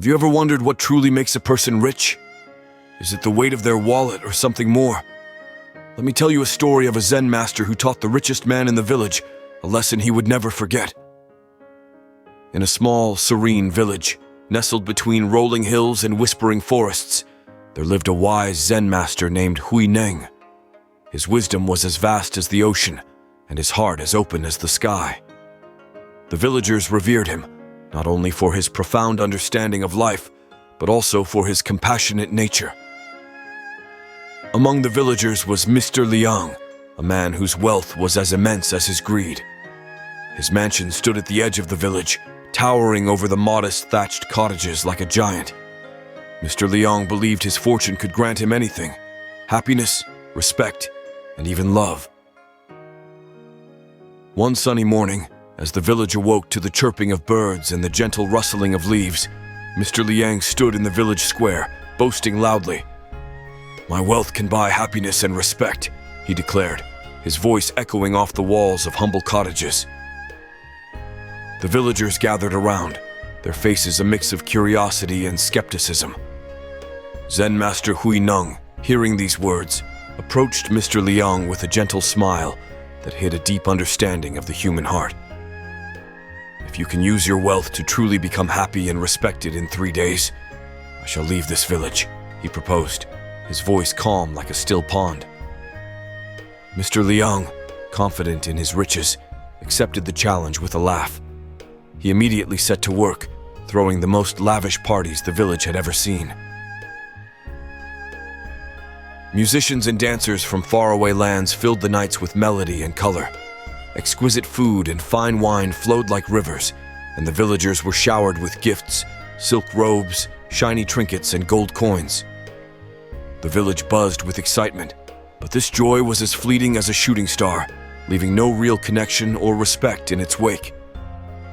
Have you ever wondered what truly makes a person rich? Is it the weight of their wallet or something more? Let me tell you a story of a Zen master who taught the richest man in the village a lesson he would never forget. In a small, serene village, nestled between rolling hills and whispering forests, there lived a wise Zen master named Neng. His wisdom was as vast as the ocean, and his heart as open as the sky. The villagers revered him, not only for his profound understanding of life, but also for his compassionate nature. Among the villagers was Mr. Liang, a man whose wealth was as immense as his greed. His mansion stood at the edge of the village, towering over the modest thatched cottages like a giant. Mr. Liang believed his fortune could grant him anything: happiness, respect, and even love. One sunny morning, as the village awoke to the chirping of birds and the gentle rustling of leaves, Mr. Liang stood in the village square, boasting loudly. "My wealth can buy happiness and respect," he declared, his voice echoing off the walls of humble cottages. The villagers gathered around, their faces a mix of curiosity and skepticism. Zen Master Neng, hearing these words, approached Mr. Liang with a gentle smile that hid a deep understanding of the human heart. "If you can use your wealth to truly become happy and respected in 3 days, I shall leave this village," he proposed, his voice calm like a still pond. Mr. Liang, confident in his riches, accepted the challenge with a laugh. He immediately set to work, throwing the most lavish parties the village had ever seen. Musicians and dancers from faraway lands filled the nights with melody and color. Exquisite food and fine wine flowed like rivers, and the villagers were showered with gifts, silk robes, shiny trinkets, and gold coins. The village buzzed with excitement, but this joy was as fleeting as a shooting star, leaving no real connection or respect in its wake.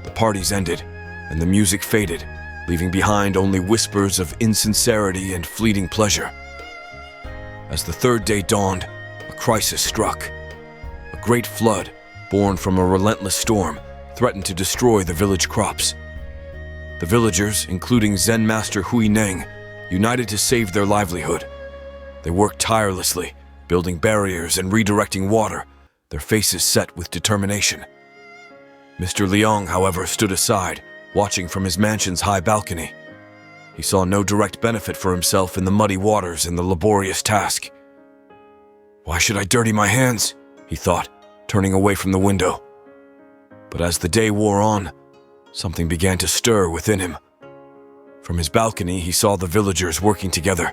The parties ended, and the music faded, leaving behind only whispers of insincerity and fleeting pleasure. As the third day dawned, a crisis struck. A great flood, born from a relentless storm, threatened to destroy the village crops. The villagers, including Zen Master Neng, united to save their livelihood. They worked tirelessly, building barriers and redirecting water, their faces set with determination. Mr. Liang, however, stood aside, watching from his mansion's high balcony. He saw no direct benefit for himself in the muddy waters and the laborious task. "Why should I dirty my hands?" he thought, turning away from the window. But as the day wore on, something began to stir within him. From his balcony, he saw the villagers working together,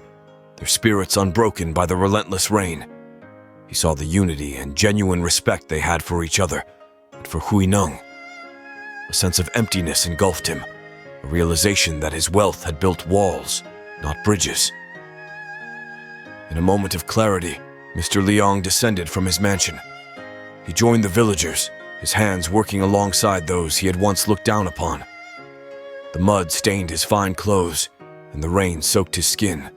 their spirits unbroken by the relentless rain. He saw the unity and genuine respect they had for each other, but for Neng. A sense of emptiness engulfed him, a realization that his wealth had built walls, not bridges. In a moment of clarity, Mr. Liang descended from his mansion. He joined the villagers, his hands working alongside those he had once looked down upon. The mud stained his fine clothes, and the rain soaked his skin.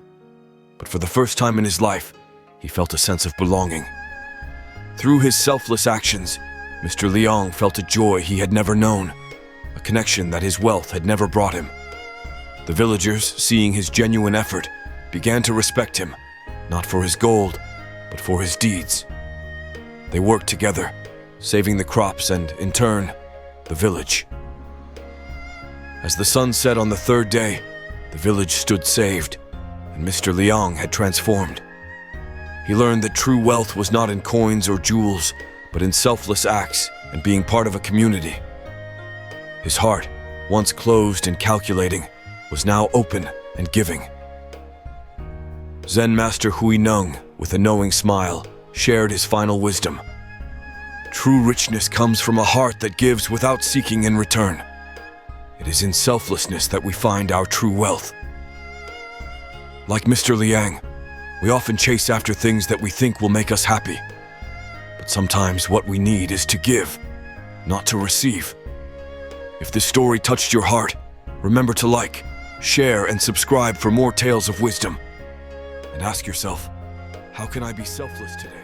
But for the first time in his life, he felt a sense of belonging. Through his selfless actions, Mr. Liang felt a joy he had never known, a connection that his wealth had never brought him. The villagers, seeing his genuine effort, began to respect him, not for his gold, but for his deeds. They worked together, saving the crops and, in turn, the village. As the sun set on the third day, the village stood saved, and Mr. Liang had transformed. He learned that true wealth was not in coins or jewels, but in selfless acts and being part of a community. His heart, once closed and calculating, was now open and giving. Zen Master Neng, with a knowing smile, shared his final wisdom. True richness comes from a heart that gives without seeking in return. It is in selflessness that we find our true wealth. Like Mr. Liang, we often chase after things that we think will make us happy. But sometimes what we need is to give, not to receive. If this story touched your heart, remember to like, share, and subscribe for more tales of wisdom. And ask yourself, how can I be selfless today?